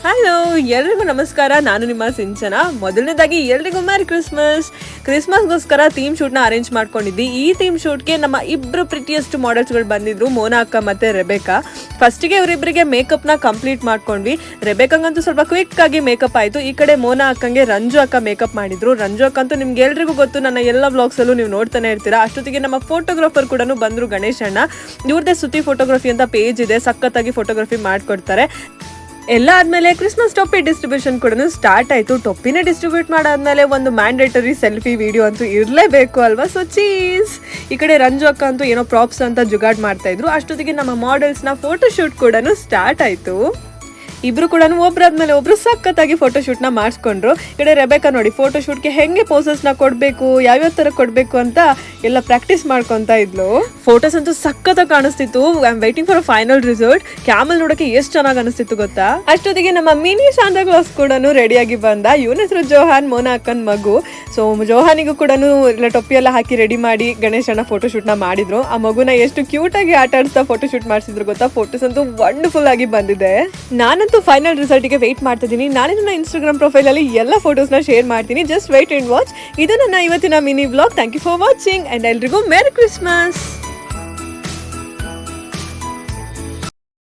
Hello, ಎಲ್ರಿಗೂ ನಮಸ್ಕಾರ. ನಾನು ನಿಮ್ಮ ಸಿಂಚನ. ಮೊದಲನೇದಾಗಿ ಎಲ್ರಿಗೂ ಮ್ಯಾರಿ ಕ್ರಿಸ್ಮಸ್ಗೋಸ್ಕರ ಥೀಮ್ ಶೂಟ್ನ ಅರೇಂಜ್ ಮಾಡ್ಕೊಂಡಿದ್ವಿ. ಈ ಥೀಮ್ ಶೂಟ್ಗೆ ನಮ್ಮ ಇಬ್ಬರು ಪ್ರಿಟಿಯೆಸ್ಟ್ ಮಾಡೆಲ್ಸ್ಗಳು ಬಂದಿದ್ರು, ಮೋನಾ ಅಕ್ಕ ಮತ್ತು ರೆಬೆಕಾ. ಫಸ್ಟಿಗೆ ಇವರಿಬ್ಬರಿಗೆ ಮೇಕಪ್ನ ಕಂಪ್ಲೀಟ್ ಮಾಡ್ಕೊಂಡ್ವಿ. ರೆಬೆಕಂಗಂತೂ ಸ್ವಲ್ಪ ಕ್ವಿಕ್ ಆಗಿ ಮೇಕಪ್ ಆಯಿತು. ಈ ಕಡೆ ಮೋನಾ ಅಕ್ಕಂಗೆ ರಂಜು ಅಕ್ಕ ಮೇಕಪ್ ಮಾಡಿದ್ರು. ರಂಜು ಅಕ್ಕ ಅಂತೂ ನಿಮ್ಗೆ ಎಲ್ರಿಗೂ ಗೊತ್ತು, ನನ್ನ ಎಲ್ಲ ವ್ಲಾಗ್ಸಲ್ಲೂ ನೀವು ನೋಡ್ತಾನೆ ಇರ್ತೀರಾ. ಅಷ್ಟೊತ್ತಿಗೆ ನಮ್ಮ ಫೋಟೋಗ್ರಾಫರ್ ಕೂಡ ಬಂದರು, ಗಣೇಶ್ ಅಣ್ಣ. ಇವ್ರದ್ದೇ ಸುತ್ತಿ ಫೋಟೋಗ್ರಫಿ ಅಂತ ಪೇಜ್ ಇದೆ, ಸಖತ್ತಾಗಿ ಫೋಟೋಗ್ರಫಿ ಮಾಡಿಕೊಡ್ತಾರೆ. ಎಲ್ಲ ಆದಮೇಲೆ ಕ್ರಿಸ್ಮಸ್ ಟೊಪ್ಪಿ ಡಿಸ್ಟ್ರಿಬ್ಯೂಷನ್ ಕೂಡ ಸ್ಟಾರ್ಟ್ ಆಯಿತು. ಟೊಪ್ಪಿನೇ ಡಿಸ್ಟ್ರಿಬ್ಯೂಟ್ ಮಾಡಾದ್ಮೇಲೆ ಒಂದು ಮ್ಯಾಂಡೇಟರಿ ಸೆಲ್ಫಿ ವಿಡಿಯೋ ಅಂತೂ ಇರಲೇಬೇಕು ಅಲ್ವಾ. So cheese. ಈ ಕಡೆ ರಂಜು ಅಕ್ಕ ಅಂತೂ ಏನೋ ಪ್ರಾಪ್ಸ್ ಅಂತ ಜುಗಾಡ್ ಮಾಡ್ತಾ ಇದ್ರು. ಅಷ್ಟೊತ್ತಿಗೆ ನಮ್ಮ ಮಾಡೆಲ್ಸ್ನ ಫೋಟೋಶೂಟ್ ಕೂಡ ಸ್ಟಾರ್ಟ್ ಆಯಿತು. ಇಬ್ರು ಕೂಡ ಒಬ್ಬರಾದ್ಮೇಲೆ ಒಬ್ರು ಸಖತ್ತಾಗಿ ಫೋಟೋಶೂಟ್ನ ಮಾಡಿಸ್ಕೊಂಡ್ರು. ಈ ಕಡೆ ರೆಬೆಕಾ ನೋಡಿ, ಫೋಟೋಶೂಟ್ಗೆ ಹೆಂಗೆ ಪೋಸಸ್ನ ಕೊಡಬೇಕು, ಯಾವ್ಯಾವ ಥರ ಕೊಡಬೇಕು ಅಂತ ಎಲ್ಲ ಪ್ರಾಕ್ಟೀಸ್ ಮಾಡ್ಕೊತಾ ಇದ್ಲು. ಫೋಟೋಸ್ ಅಂತೂ ಸಖತ್ತಾಗಿ ಕಾಣಿಸ್ತಿತ್ತು. I am waiting for a final result. Camel ನೋಡೋಕೆ ಎಷ್ಟು ಚೆನ್ನಾಗಿ ಅನಿಸ್ತಿತ್ತು ಗೊತ್ತಾ. ಅಷ್ಟೊತ್ತಿಗೆ ನಮ್ಮ ಮಿನಿ ಶಾಂತಾ ಕ್ಲಾಸ್ ಕೂಡ ರೆಡಿಯಾಗಿ ಬಂದ. ಇವನ ಹೆಸರು ಜೋಹಾನ್, ಮೋನಾ ಅಕ್ಕನ ಮಗು. ಸೊ ಜೋಹಾನಿಗೂ ಕೂಡ ಎಲ್ಲ ಟೊಪ್ಪಿ ಎಲ್ಲ ಹಾಕಿ ರೆಡಿ ಮಾಡಿ ಗಣೇಶನ ಫೋಟೋಶೂಟ್ನ ಮಾಡಿದ್ರು. ಆ ಮಗುನ ಎಷ್ಟು ಕ್ಯೂಟಾಗಿ ಆಟ ಆಡಿಸ್ತಾ ಫೋಟೋಶೂಟ್ ಮಾಡಿಸಿದ್ರು ಗೊತ್ತಾ. ಫೋಟೋಸ್ ಅಂತೂ ವಂಡರ್ಫುಲ್ ಆಗಿ ಬಂದಿದೆ. ನಾನಂತೂ ಫೈನಲ್ ರಿಸಲ್ಟ್ಗೆ ವೆಯ್ಟ್ ಮಾಡ್ತಿದ್ದೀನಿ. ನಾನೇ ನನ್ನ ಇನ್ಸ್ಟಾಗ್ರಾಮ್ ಪ್ರೊಫೈಲಲ್ಲಿ ಎಲ್ಲ ಫೋಟೋಸ್ನ ಶೇರ್ ಮಾಡ್ತೀನಿ. Just wait and watch. ಇದು ನನ್ನ ಇವತ್ತಿನ mini vlog. Thank you for watching and ಎಲ್ರಿಗೂ ಮೇರಿ ಕ್ರಿಸ್ಮಸ್.